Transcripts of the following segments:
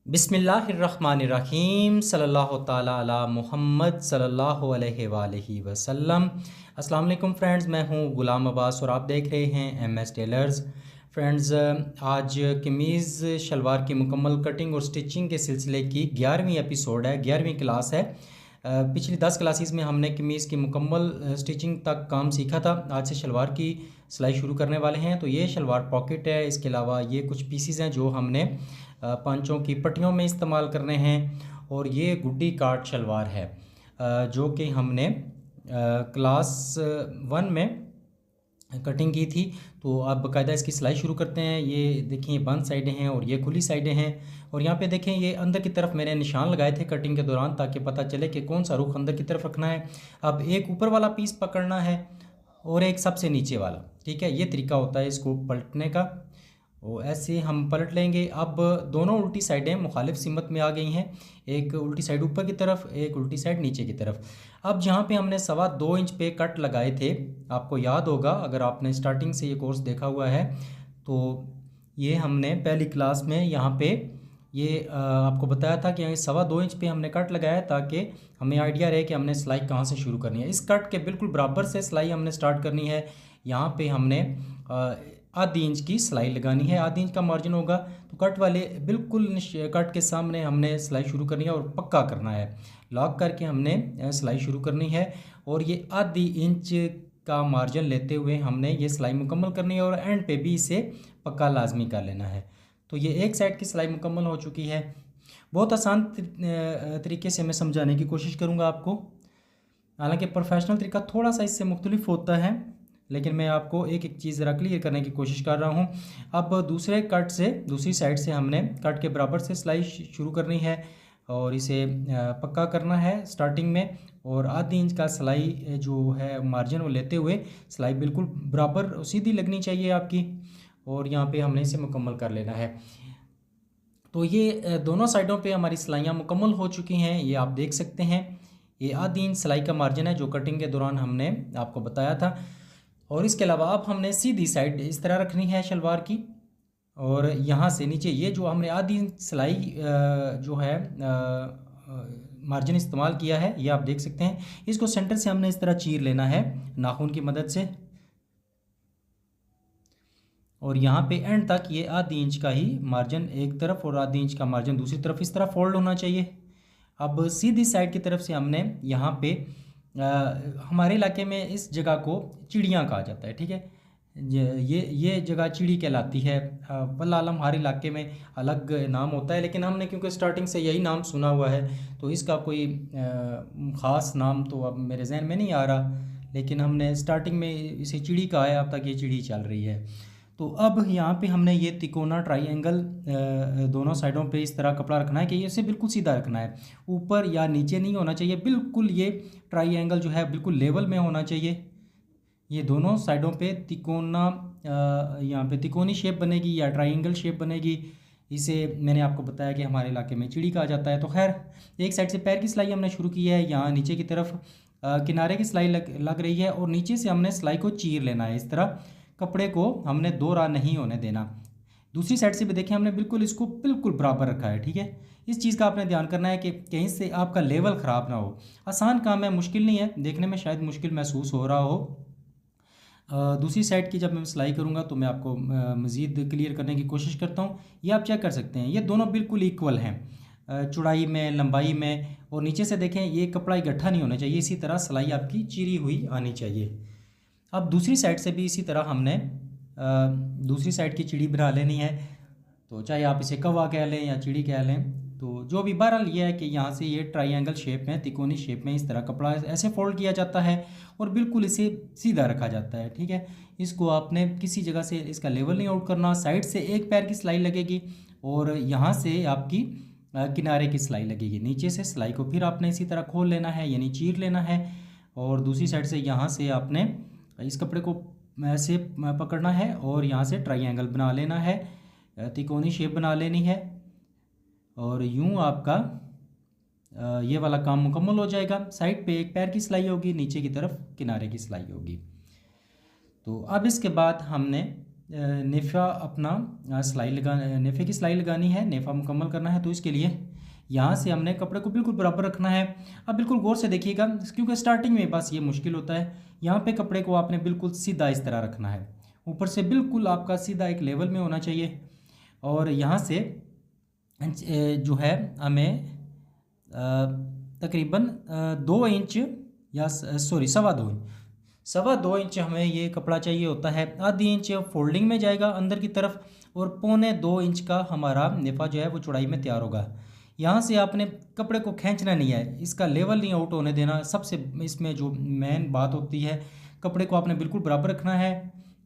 बिस्मिल्लाहिर्रहमानिर्रहीम सल्लल्लाहु ताला अला मुहम्मद सल्लल्लाहु अलैहि वसल्लम। अस्सलाम वालेकुम फ्रेंड्स, मैं हूं गुलाम अब्बास और आप देख रहे हैं MS टेलर्स। फ्रेंड्स, आज कमीज़ शलवार की मुकम्मल कटिंग और स्टिचिंग के सिलसिले की 11वीं एपिसोड है, 11वीं क्लास है। पिछली 10 क्लासेस में हमने कमीज़ की मुकम्मल स्टिचिंग तक काम सीखा था। आज से शलवार की सिलाई शुरू करने वाले हैं। तो ये शलवार पॉकेट है, इसके अलावा ये कुछ पीसीज हैं जो हमने पांचों की पट्टियों में इस्तेमाल करने हैं। और ये गुड्डी काट शलवार है जो कि हमने क्लास 1 में कटिंग की थी। तो आप बाकायदा इसकी सिलाई शुरू करते हैं। ये देखिए बंद साइडें हैं और ये खुली साइडें हैं। और यहाँ पे देखें ये अंदर की तरफ मैंने निशान लगाए थे कटिंग के दौरान ताकि पता चले कि कौन सा रुख अंदर की तरफ रखना है। अब एक ऊपर वाला पीस पकड़ना है और एक सबसे नीचे वाला, ठीक है। ये तरीका होता है इसको पलटने का। वो ऐसे हम पलट लेंगे। अब दोनों उल्टी साइडें मुखालिफ सिमत में आ गई हैं, एक उल्टी साइड ऊपर की तरफ, एक उल्टी साइड नीचे की तरफ। अब जहाँ पे हमने 2.25 इंच पे कट लगाए थे, आपको याद होगा अगर आपने स्टार्टिंग से ये कोर्स देखा हुआ है तो ये हमने पहली क्लास में यहाँ पे ये आपको बताया था कि 2.25 इंच पे हमने कट लगाया ताकि हमें आइडिया रहे कि हमने सिलाई कहाँ से शुरू करनी है। इस कट के बिल्कुल बराबर से सिलाई हमने स्टार्ट करनी है। यहाँ पे हमने आधी इंच की सिलाई लगानी है, आधी इंच का मार्जिन होगा। तो कट वाले बिल्कुल कट के सामने हमने सिलाई शुरू करनी है और पक्का करना है, लॉक करके हमने सिलाई शुरू करनी है। और ये आधी इंच का मार्जिन लेते हुए हमने ये सिलाई मुकम्मल करनी है और एंड पे भी इसे पक्का लाजमी कर लेना है। तो ये एक साइड की सिलाई मुकम्मल हो चुकी है। बहुत आसान तरीके से मैं समझाने की कोशिश करूँगा आपको। हालांकि प्रोफेशनल तरीका थोड़ा सा इससे मुख्तलिफ होता है, लेकिन मैं आपको एक एक चीज़ ज़रा क्लियर करने की कोशिश कर रहा हूँ। अब दूसरे कट से, दूसरी साइड से हमने कट के बराबर से सिलाई शुरू करनी है और इसे पक्का करना है स्टार्टिंग में। और आधी इंच का सिलाई जो है मार्जिन वो लेते हुए सिलाई बिल्कुल बराबर सीधी लगनी चाहिए आपकी। और यहाँ पे हमने इसे मुकम्मल कर लेना है। तो ये दोनों साइडों पे हमारी सिलाइयाँ मुकम्मल हो चुकी हैं, ये आप देख सकते हैं। ये आधी इंच सिलाई का मार्जिन है जो कटिंग के दौरान हमने आपको बताया था। और इसके अलावा अब हमने सीधी साइड इस तरह रखनी है शलवार की। और यहाँ से नीचे ये जो हमने आधी इंच सिलाई जो है मार्जिन इस्तेमाल किया है, ये आप देख सकते हैं। इसको सेंटर से हमने इस तरह चीर लेना है नाखून की मदद से। और यहाँ पे एंड तक ये आधी इंच का ही मार्जिन एक तरफ और आधी इंच का मार्जिन दूसरी तरफ इस तरह फोल्ड होना चाहिए। अब सीधी साइड की तरफ से हमने यहाँ पे हमारे इलाके में इस जगह को चिड़ियाँ कहा जाता है, ठीक है। ये जगह चिड़ी कहलाती है। वल्लाह आलम हर इलाके में अलग नाम होता है, लेकिन हमने क्योंकि स्टार्टिंग से यही नाम सुना हुआ है तो इसका कोई ख़ास नाम तो अब मेरे जहन में नहीं आ रहा, लेकिन हमने स्टार्टिंग में इसे चिड़ी कहा है, अब तक ये चिड़ी चल रही है। तो अब यहाँ पे हमने ये तिकोना ट्राइंगल दोनों साइडों पे इस तरह कपड़ा रखना है कि ये इसे बिल्कुल सीधा रखना है, ऊपर या नीचे नहीं होना चाहिए। बिल्कुल ये ट्राइंगल जो है बिल्कुल लेवल में होना चाहिए। ये दोनों साइडों पे तिकोना यहाँ पे तिकोनी शेप बनेगी या ट्राइंगल शेप बनेगी। इसे मैंने आपको बताया कि हमारे इलाके में चिड़ी कहा जाता है। तो खैर, एक साइड से पैर की सिलाई हमने शुरू की है, यहाँ नीचे की तरफ किनारे की सिलाई लग रही है और नीचे से हमने सिलाई को चीर लेना है। इस तरह कपड़े को हमने दो राह नहीं होने देना। दूसरी साइड से भी देखें हमने बिल्कुल इसको बिल्कुल बराबर रखा है, ठीक है। इस चीज़ का आपने ध्यान करना है कि कहीं से आपका लेवल ख़राब ना हो। आसान काम है, मुश्किल नहीं है, देखने में शायद मुश्किल महसूस हो रहा हो। दूसरी साइड की जब मैं सिलाई करूँगा तो मैं आपको मज़ीद क्लियर करने की कोशिश करता हूँ। ये आप चेक कर सकते हैं, ये दोनों बिल्कुल इक्वल हैं चौड़ाई में, लंबाई में। और नीचे से देखें ये कपड़ा इकट्ठा नहीं होना चाहिए, इसी तरह सिलाई आपकी चिरी हुई आनी चाहिए। अब दूसरी साइड से भी इसी तरह हमने दूसरी साइड की चिड़ी बना लेनी है। तो चाहे आप इसे कौवा कह लें या चिड़ी कह लें, तो जो भी बहरहाल ये है कि यहाँ से ये ट्रायंगल शेप में, तिकोनी शेप में इस तरह कपड़ा ऐसे फोल्ड किया जाता है और बिल्कुल इसे सीधा रखा जाता है, ठीक है। इसको आपने किसी जगह से इसका लेवल नहीं आउट करना। साइड से एक पैर की सिलाई लगेगी और यहाँ से आपकी किनारे की सिलाई लगेगी। नीचे से सिलाई को फिर आपने इसी तरह खोल लेना है, यानी चीर लेना है। और दूसरी साइड से यहाँ से आपने इस कपड़े को ऐसे पकड़ना है और यहाँ से ट्रायंगल बना लेना है, तिकोनी शेप बना लेनी है। और यूँ आपका ये वाला काम मुकम्मल हो जाएगा। साइड पे एक पैर की सिलाई होगी, नीचे की तरफ किनारे की सिलाई होगी। तो अब इसके बाद हमने नेफ़ा अपना नेफ़े की सिलाई लगानी है, नेफ़ा मुकम्मल करना है। तो इसके लिए यहाँ से हमने कपड़े को बिल्कुल बराबर रखना है। अब बिल्कुल गौर से देखिएगा, क्योंकि स्टार्टिंग में बस ये मुश्किल होता है। यहाँ पे कपड़े को आपने बिल्कुल सीधा इस तरह रखना है, ऊपर से बिल्कुल आपका सीधा एक लेवल में होना चाहिए। और यहाँ से जो है हमें तकरीबन 2 इंच या सॉरी 2.25 इंच हमें ये कपड़ा चाहिए होता है। आधी इंच फोल्डिंग में जाएगा अंदर की तरफ, और 1.25 इंच का हमारा नेफा जो है वो चौड़ाई में तैयार होगा। यहाँ से आपने कपड़े को खींचना नहीं है, इसका लेवल नहीं आउट होने देना। सबसे इसमें जो मेन बात होती है, कपड़े को आपने बिल्कुल बराबर रखना है।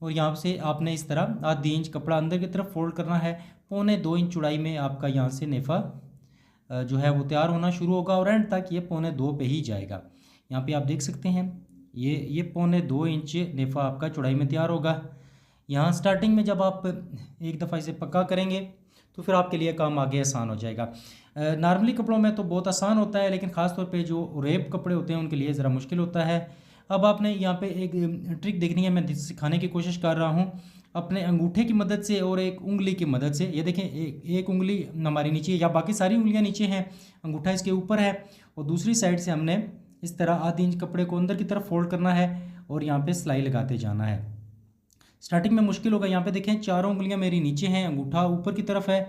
और यहाँ से आपने इस तरह आधी इंच कपड़ा अंदर की तरफ फोल्ड करना है। 1.25 इंच चौड़ाई में आपका यहाँ से नेफा जो है वो तैयार होना शुरू होगा, और एंड तक ये 1.25 पे ही जाएगा। यहाँ पे आप देख सकते हैं ये 1.25 इंच नेफा आपका चौड़ाई में तैयार होगा। यहाँ स्टार्टिंग में जब आप एक दफ़ा इसे पक्का करेंगे तो फिर आपके लिए काम आगे आसान हो जाएगा। नॉर्मली कपड़ों में तो बहुत आसान होता है, लेकिन ख़ास तौर पे जो रेप कपड़े होते हैं उनके लिए ज़रा मुश्किल होता है। अब आपने यहाँ पे एक ट्रिक देखनी है, मैं सिखाने की कोशिश कर रहा हूँ अपने अंगूठे की मदद से और एक उंगली की मदद से। ये देखें, एक उंगली हमारी नीचे, या बाकी सारी उंगलियाँ नीचे हैं, अंगूठा इसके ऊपर है, और दूसरी साइड से हमने इस तरह आधी इंच कपड़े को अंदर की तरफ फोल्ड करना है और यहाँ पे सिलाई लगाते जाना है। स्टार्टिंग में मुश्किल होगा। यहाँ पे देखें, चारों उंगलियाँ मेरी नीचे हैं, अंगूठा ऊपर की तरफ है,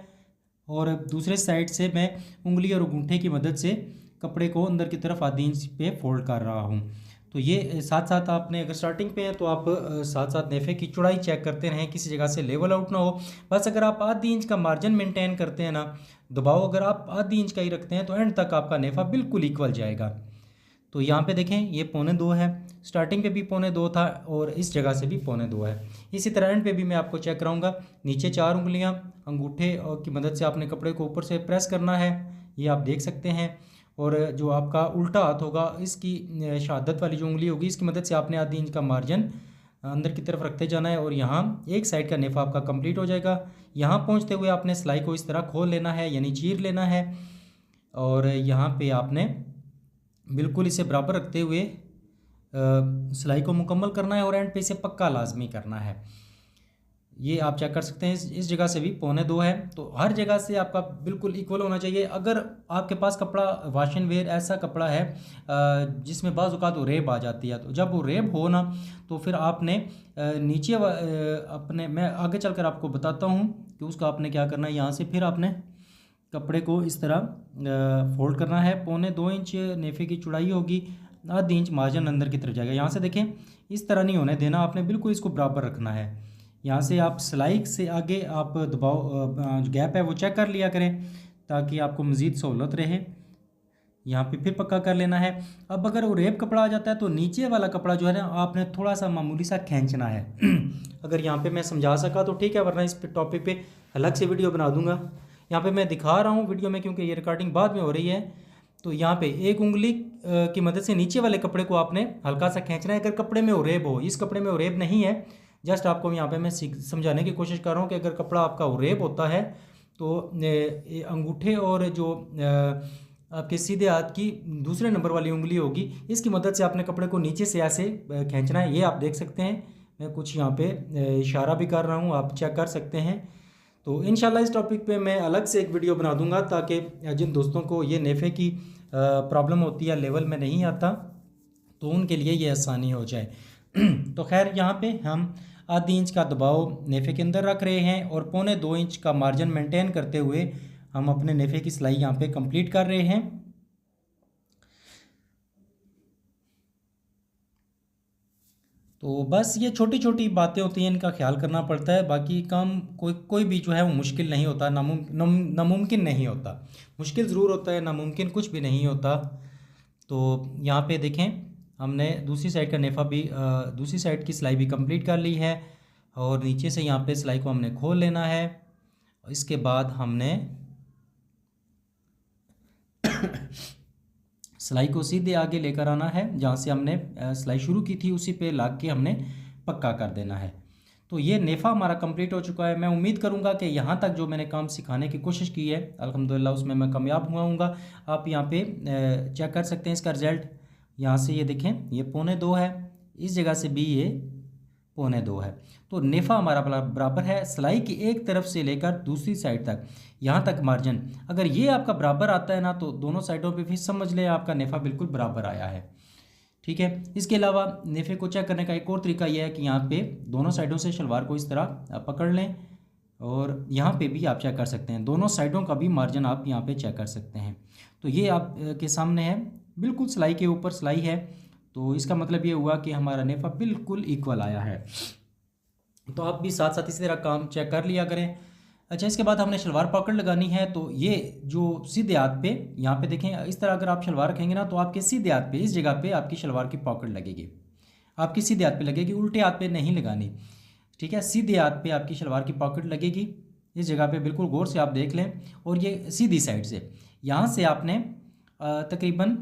और दूसरे साइड से मैं उंगली और अंगूठे की मदद से कपड़े को अंदर की तरफ आधी इंच पे फोल्ड कर रहा हूँ। तो ये साथ साथ आपने, अगर स्टार्टिंग पे है तो आप साथ साथ नेफे की चौड़ाई चेक करते रहें, किसी जगह से लेवल आउट ना हो। बस अगर आप आधी इंच का मार्जिन मेंटेन करते हैं ना, दबाव अगर आप आधी इंच का ही रखते हैं, तो एंड तक आपका नेफा बिल्कुल इक्वल जाएगा। तो यहाँ पे देखें, ये 1.25 है, स्टार्टिंग पे भी 1.25 था, और इस जगह से भी 1.25 है। इसी तरह एंड पे भी मैं आपको चेक कराऊंगा। नीचे 4 उंगलियाँ अंगूठे की मदद से आपने कपड़े को ऊपर से प्रेस करना है, ये आप देख सकते हैं। और जो आपका उल्टा हाथ होगा, इसकी शहादत वाली जो उंगली होगी, इसकी मदद से आपने आधी इंच का मार्जिन अंदर की तरफ रखते जाना है, और यहाँ एक साइड का नेफा आपका कंप्लीट हो जाएगा। यहाँ पहुँचते हुए आपने सिलाई को इस तरह खोल लेना है, यानी चीर लेना है, और यहाँ पे आपने बिल्कुल इसे बराबर रखते हुए सिलाई को मुकम्मल करना है, और एंड पे इसे पक्का लाजमी करना है। ये आप चेक कर सकते हैं, इस जगह से भी 1.25 है। तो हर जगह से आपका बिल्कुल इक्वल होना चाहिए। अगर आपके पास कपड़ा वॉश एंड वेयर ऐसा कपड़ा है जिसमें बाज़ औक़ात वो रेब आ जाती है, तो जब वो रेब हो ना, तो फिर आपने नीचे अपने, मैं आगे चलकर आपको बताता हूँ कि उसका आपने क्या करना है। यहाँ से फिर आपने कपड़े को इस तरह फोल्ड करना है। 1.25 इंच नेफे की चौड़ाई होगी, आधी इंच मार्जिन अंदर की तरफ जाएगा। यहाँ से देखें, इस तरह नहीं होने देना, आपने बिल्कुल इसको बराबर रखना है। यहाँ से आप सिलाई से आगे आप दबाव जो गैप है वो चेक कर लिया करें, ताकि आपको मज़ीद सहूलत रहे। यहाँ पे फिर पक्का कर लेना है। अब अगर वो रेप कपड़ा आ जाता है, तो नीचे वाला कपड़ा जो है ना, आपने थोड़ा सा मामूली सा खींचना है। अगर यहाँ पे मैं समझा सका तो ठीक है, वरना इस टॉपिक पे अलग से वीडियो बना दूंगा। यहाँ पे मैं दिखा रहा हूँ वीडियो में, क्योंकि ये रिकॉर्डिंग बाद में हो रही है। तो यहाँ पे एक उंगली की मदद से नीचे वाले कपड़े को आपने हल्का सा खींचना है, अगर कपड़े में उरेब हो। इस कपड़े में उरेब नहीं है, जस्ट आपको यहाँ पे मैं समझाने की कोशिश कर रहा हूँ कि अगर कपड़ा आपका उरेब होता है, तो अंगूठे और जो आपके सीधे हाथ की दूसरे नंबर वाली उंगली होगी, इसकी मदद से आपने कपड़े को नीचे से ऐसे खींचना है। ये आप देख सकते हैं, मैं कुछ यहाँ पे इशारा भी कर रहा हूँ, आप चेक कर सकते हैं। तो इंशाल्लाह इस टॉपिक पे मैं अलग से एक वीडियो बना दूंगा, ताकि जिन दोस्तों को ये नेफे की प्रॉब्लम होती है, लेवल में नहीं आता, तो उनके लिए ये आसानी हो जाए। तो खैर, यहाँ पे हम आधी इंच का दबाव नेफे के अंदर रख रहे हैं, और 1.25 इंच का मार्जिन मेंटेन करते हुए हम अपने नेफे की सिलाई यहाँ पे कंप्लीट कर रहे हैं। तो बस ये छोटी छोटी बातें होती हैं, इनका ख्याल करना पड़ता है। बाकी काम कोई भी जो है वो मुश्किल नहीं होता, नामुमकिन नहीं होता। मुश्किल ज़रूर होता है, नामुमकिन कुछ भी नहीं होता। तो यहाँ पे देखें, हमने दूसरी साइड का नेफा भी दूसरी साइड की सिलाई भी कंप्लीट कर ली है, और नीचे से यहाँ पे सिलाई को हमने खोल लेना है। इसके बाद हमने सिलाई को सीधे आगे लेकर आना है, जहाँ से हमने सिलाई शुरू की थी उसी पे लाग के हमने पक्का कर देना है। तो ये नेफ़ा हमारा कंप्लीट हो चुका है। मैं उम्मीद करूँगा कि यहाँ तक जो मैंने काम सिखाने की कोशिश की है, अल्हम्दुलिल्लाह उसमें मैं कामयाब हुआ हूँगा। आप यहाँ पे चेक कर सकते हैं इसका रिज़ल्ट। यहाँ से ये देखें, ये 1.25 है, इस जगह से भी ये /2 है। तो नेफ़ा हमारा बराबर है सिलाई की एक तरफ से लेकर दूसरी साइड तक, यहाँ तक मार्जिन अगर ये आपका बराबर आता है ना, तो दोनों साइडों पे फिर समझ लें आपका नेफ़ा बिल्कुल बराबर आया है। ठीक है। इसके अलावा नेफ़े को चेक करने का एक और तरीका यह है कि यहाँ पे दोनों साइडों से शलवार को इस तरह पकड़ लें, और यहाँ पे भी आप चेक कर सकते हैं, दोनों साइडों का भी मार्जिन आप यहाँ पे चेक कर सकते हैं। तो ये आप के सामने है, बिल्कुल सिलाई के ऊपर सिलाई है, तो इसका मतलब ये हुआ कि हमारा नेफ़ा बिल्कुल इक्वल आया है। तो आप भी साथ साथ इसी तरह काम चेक कर लिया करें। अच्छा, इसके बाद हमने शलवार पॉकेट लगानी है, तो ये जो सीधे हाथ पे यहाँ पे देखें, इस तरह अगर आप शलवार रखेंगे ना, तो आपके सीधे हाथ पे इस जगह पे आपकी शलवार की पॉकेट लगेगी, आपकी सीधे हाथ पे लगेगी, उल्टे हाथ पे नहीं लगानी। ठीक है, सीधे हाथ पे आपकी शलवार की पॉकेट लगेगी इस जगह पे, बिल्कुल गौर से आप देख लें। और ये सीधी साइड से यहाँ से आपने तकरीबन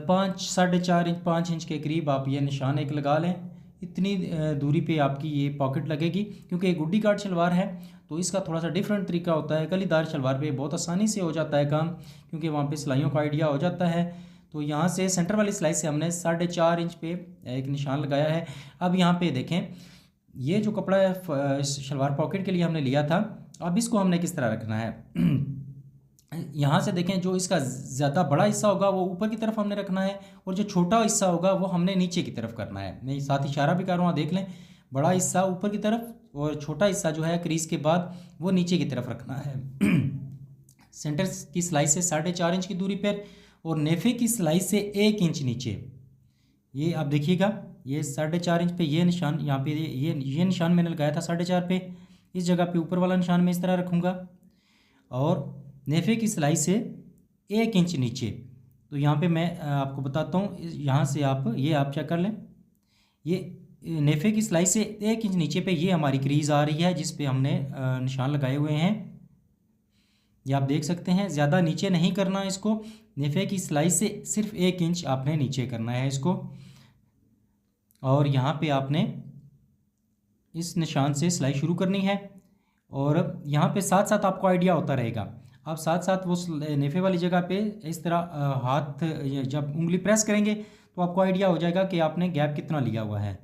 4.5 इंच 5 इंच के करीब आप ये निशान एक लगा लें। इतनी दूरी पे आपकी ये पॉकेट लगेगी, क्योंकि ये गुड्डी काट शलवार है, तो इसका थोड़ा सा डिफरेंट तरीका होता है। कलीदार शलवार पे बहुत आसानी से हो जाता है काम, क्योंकि वहाँ पे सिलाइयों का आइडिया हो जाता है। तो यहाँ से सेंटर वाली सिलाई से हमने 4.5 इंच पे एक निशान लगाया है। अब यहाँ पे देखें, ये जो कपड़ा है शलवार पॉकेट के लिए हमने लिया था, अब इसको हमने किस तरह रखना है यहाँ से देखें, जो इसका ज़्यादा बड़ा हिस्सा होगा वो ऊपर की तरफ हमने रखना है, और जो छोटा हिस्सा होगा वो हमने नीचे की तरफ करना है। मैं साथ इशारा भी कर रहा हूँ, देख लें, बड़ा हिस्सा ऊपर की तरफ और छोटा हिस्सा जो है क्रीज के बाद वो नीचे की तरफ रखना है सेंटर की सिलाई से 4.5 इंच की दूरी पर, और नेफे की सिलाई से 1 इंच नीचे। ये आप देखिएगा, ये 4.5 इंच पे ये निशान, यहाँ पे ये निशान मैंने लगाया था 4.5 पे, इस जगह पे ऊपर वाला निशान मैं इस तरह रखूँगा, और नेफे की सिलाई से 1 इंच नीचे। तो यहाँ पे मैं आपको बताता हूँ, यहाँ से आप चेक कर लें, ये नेफे की सिलाई से 1 इंच नीचे पे ये हमारी क्रीज आ रही है, जिस पे हमने निशान लगाए हुए हैं। ये आप देख सकते हैं, ज़्यादा नीचे नहीं करना इसको, नेफे की सिलाई से सिर्फ 1 इंच आपने नीचे करना है इसको। और यहाँ पे आपने इस निशान से सिलाई शुरू करनी है, और यहाँ पे साथ साथ आपको आइडिया होता रहेगा। आप साथ साथ वो नेफे वाली जगह पे इस तरह हाथ जब उंगली प्रेस करेंगे तो आपको आइडिया हो जाएगा कि आपने गैप कितना लिया हुआ है।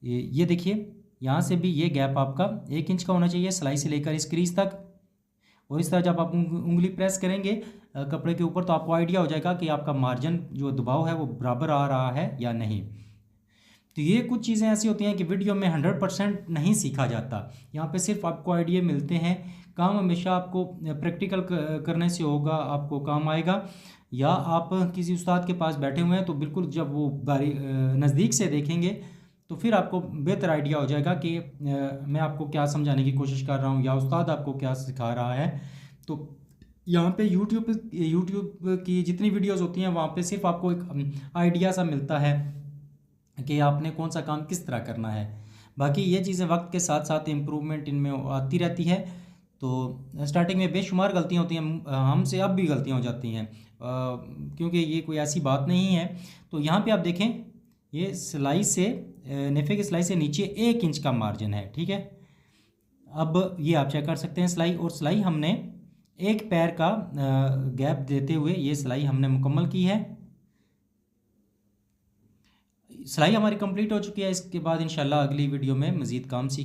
ये देखिए, यहाँ से भी ये गैप आपका 1 इंच का होना चाहिए सिलाई से लेकर इस क्रीज तक। और इस तरह जब आप उंगली प्रेस करेंगे कपड़े के ऊपर, तो आपको आइडिया हो जाएगा कि आपका मार्जिन जो दबाव है वो बराबर आ रहा है या नहीं। तो ये कुछ चीज़ें ऐसी होती हैं कि वीडियो में 100% नहीं सीखा जाता, यहाँ पे सिर्फ आपको आइडिया मिलते हैं। काम हमेशा आपको प्रैक्टिकल करने से होगा, आपको काम आएगा। या आप किसी उस्ताद के पास बैठे हुए हैं, तो बिल्कुल जब वो नज़दीक से देखेंगे तो फिर आपको बेहतर आइडिया हो जाएगा कि मैं आपको क्या समझाने की कोशिश कर रहा हूँ, या उस्ताद आपको क्या सिखा रहा है। तो यहाँ पे यूट्यूब की जितनी वीडियोज़ होती हैं, वहाँ पे सिर्फ आपको एक आइडिया सा मिलता है कि आपने कौन सा काम किस तरह करना है। बाकी ये चीज़ें वक्त के साथ साथ इम्प्रूवमेंट इनमें आती रहती है। तो स्टार्टिंग में बेशुमार गलतियाँ होती हैं, हमसे अब भी गलतियाँ हो जाती हैं, क्योंकि ये कोई ऐसी बात नहीं है। तो यहाँ पे आप देखें, ये सिलाई से नेफे की सिलाई से नीचे 1 इंच का मार्जिन है। ठीक है, अब ये आप चेक कर सकते हैं सिलाई, और सिलाई हमने एक पैर का गैप देते हुए ये सिलाई हमने मुकम्मल की है। सिलाई हमारी कंप्लीट हो चुकी है। इसके बाद इंशाल्लाह अगली वीडियो में मज़ीद काम सीखें।